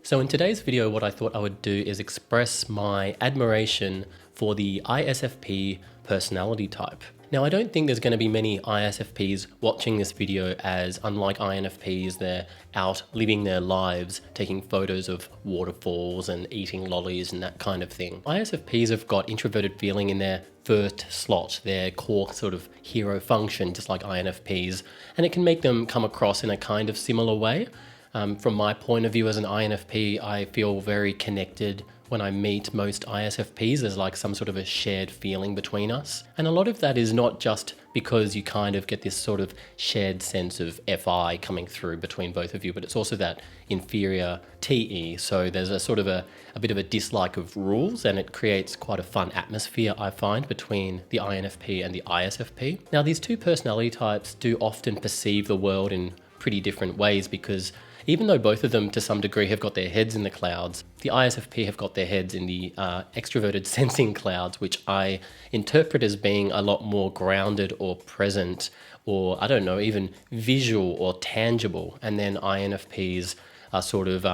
So in today's video, what I thought I would do is express my admiration for the ISFP personality type. Now, I don't think there's going to be many ISFPs watching this video, as unlike INFPs, they're out living their lives, taking photos of waterfalls and eating lollies and that kind of thing. ISFPs have got introverted feeling in their first slot, their core sort of hero function, just like INFPs, and it can make them come across in a kind of similar way. From my point of view as an INFP, I feel very connected when I meet most ISFPs. There's like some sort of a shared feeling between us. And a lot of that is not just because you kind of get this sort of shared sense of FI coming through between both of you, but it's also that inferior TE. So there's a sort of a bit of a dislike of rules, and it creates quite a fun atmosphere, I find, between the INFP and the ISFP. Now, these two personality types do often perceive the world in pretty different ways, because even though both of them to some degree have got their heads in the clouds, the ISFP have got their heads in the extroverted sensing clouds, which I interpret as being a lot more grounded or present, or I don't know, even visual or tangible. And then INFPs are sort of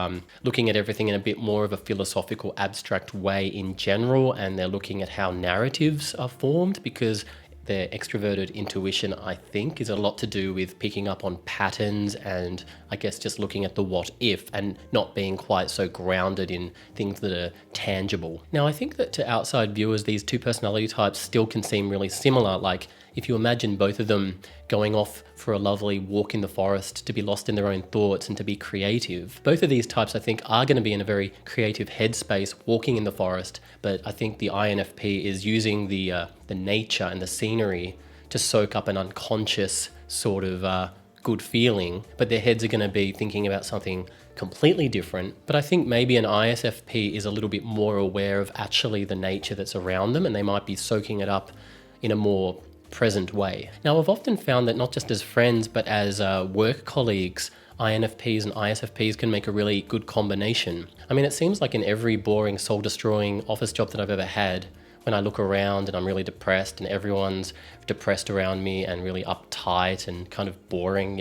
looking at everything in a bit more of a philosophical, abstract way in general, and they're looking at how narratives are formed, because their extroverted intuition, I think, is a lot to do with picking up on patterns and I guess just looking at the what if and not being quite so grounded in things that are tangible. Now, I think that to outside viewers, these two personality types still can seem really similar. Like if you imagine both of them going off for a lovely walk in the forest to be lost in their own thoughts and to be creative. Both of these types, I think, are going to be in a very creative headspace walking in the forest, but I think the INFP is using the nature and the scenery to soak up an unconscious sort of good feeling, but their heads are going to be thinking about something completely different. But I think maybe an ISFP is a little bit more aware of actually the nature that's around them, and they might be soaking it up in a more present way. Now, I've often found that not just as friends, but as work colleagues, INFPs and ISFPs can make a really good combination. I mean, it seems like in every boring, soul-destroying office job that I've ever had, when I look around and I'm really depressed and everyone's depressed around me and really uptight and kind of boring,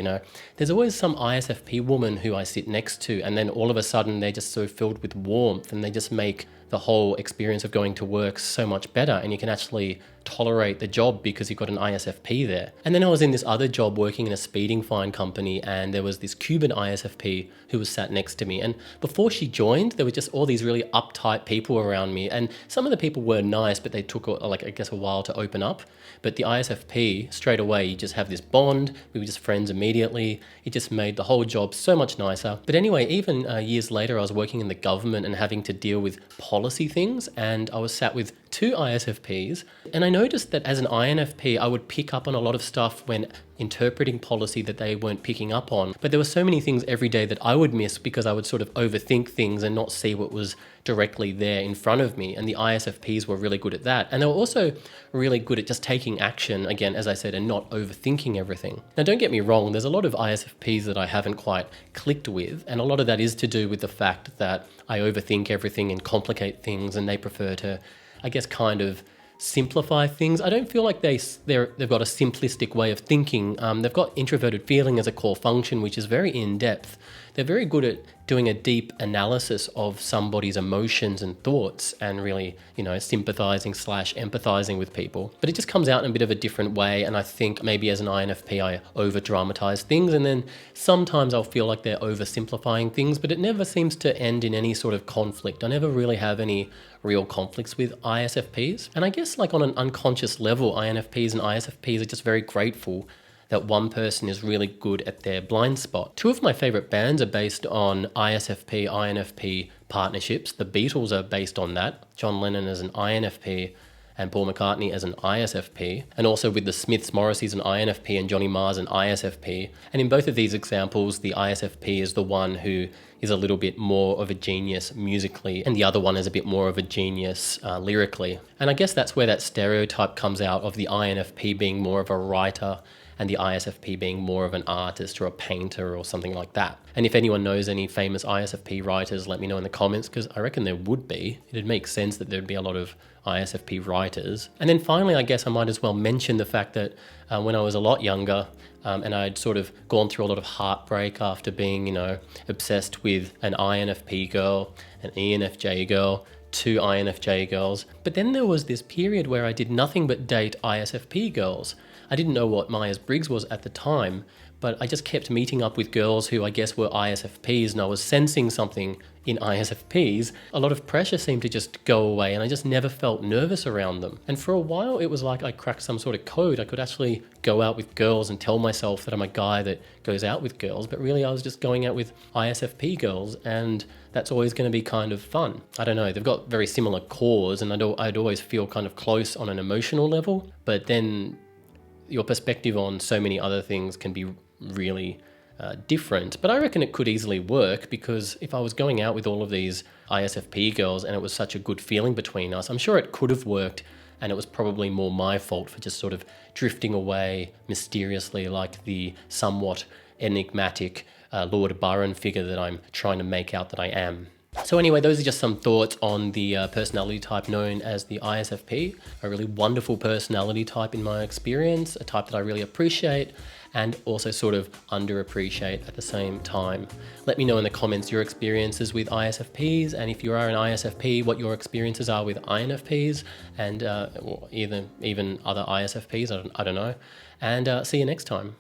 there's always some ISFP woman who I sit next to, and then all of a sudden they're just so filled with warmth and they just make the whole experience of going to work so much better, and you can actually tolerate the job because you've got an ISFP there. And then I was in this other job working in a speeding fine company, and there was this Cuban ISFP who was sat next to me, and before she joined there were just all these really uptight people around me, and some of the people were nice, but they took a while to open up. But the ISFP, straight away, you just have this bond. We were just friends immediately. It just made the whole job so much nicer. But anyway, even years later, I was working in the government and having to deal with policy things, and I was sat with two ISFPs, and I noticed that as an INFP, I would pick up on a lot of stuff when interpreting policy that they weren't picking up on. But there were so many things every day that I would miss because I would sort of overthink things and not see what was directly there in front of me. And the ISFPs were really good at that. And they were also really good at just taking action, again, as I said, and not overthinking everything. Now, don't get me wrong, there's a lot of ISFPs that I haven't quite clicked with, and a lot of that is to do with the fact that I overthink everything and complicate things, and they prefer to, I guess, kind of simplify things. I don't feel like they've got a simplistic way of thinking. They've got introverted feeling as a core function, which is very in-depth. They're very good at doing a deep analysis of somebody's emotions and thoughts and really, sympathizing/empathizing with people. But it just comes out in a bit of a different way, and I think maybe as an INFP I over-dramatize things, and then sometimes I'll feel like they're oversimplifying things, but it never seems to end in any sort of conflict. I never really have any real conflicts with ISFPs. And I guess like on an unconscious level, INFPs and ISFPs are just very grateful that one person is really good at their blind spot. Two of my favorite bands are based on ISFP, INFP partnerships. The Beatles are based on that. John Lennon as an INFP and Paul McCartney as an ISFP. And also with the Smiths, Morrissey's an INFP and Johnny Marr's an ISFP. And in both of these examples, the ISFP is the one who is a little bit more of a genius musically, and the other one is a bit more of a genius lyrically. And I guess that's where that stereotype comes out of the INFP being more of a writer and the ISFP being more of an artist or a painter or something like that. And if anyone knows any famous ISFP writers, let me know in the comments, because I reckon there would be. It'd make sense that there'd be a lot of ISFP writers. And then finally, I guess I might as well mention the fact that when I was a lot younger, And I'd sort of gone through a lot of heartbreak after being, obsessed with an INFP girl, an ENFJ girl, two INFJ girls. But then there was this period where I did nothing but date ISFP girls. I didn't know what Myers-Briggs was at the time, but I just kept meeting up with girls who I guess were ISFPs, and I was sensing something in ISFPs. A lot of pressure seemed to just go away, and I just never felt nervous around them. And for a while, it was like I cracked some sort of code. I could actually go out with girls and tell myself that I'm a guy that goes out with girls, but really I was just going out with ISFP girls, and that's always going to be kind of fun. I don't know, they've got very similar cores, and I'd always feel kind of close on an emotional level, but then your perspective on so many other things can be really different. But I reckon it could easily work, because if I was going out with all of these ISFP girls and it was such a good feeling between us, I'm sure it could have worked, and it was probably more my fault for just sort of drifting away mysteriously like the somewhat enigmatic Lord Byron figure that I'm trying to make out that I am. So anyway, those are just some thoughts on the personality type known as the ISFP, a really wonderful personality type in my experience, a type that I really appreciate and also sort of underappreciate at the same time. Let me know in the comments your experiences with ISFPs, and if you are an ISFP, what your experiences are with INFPs, and even other ISFPs, I don't know. And see you next time.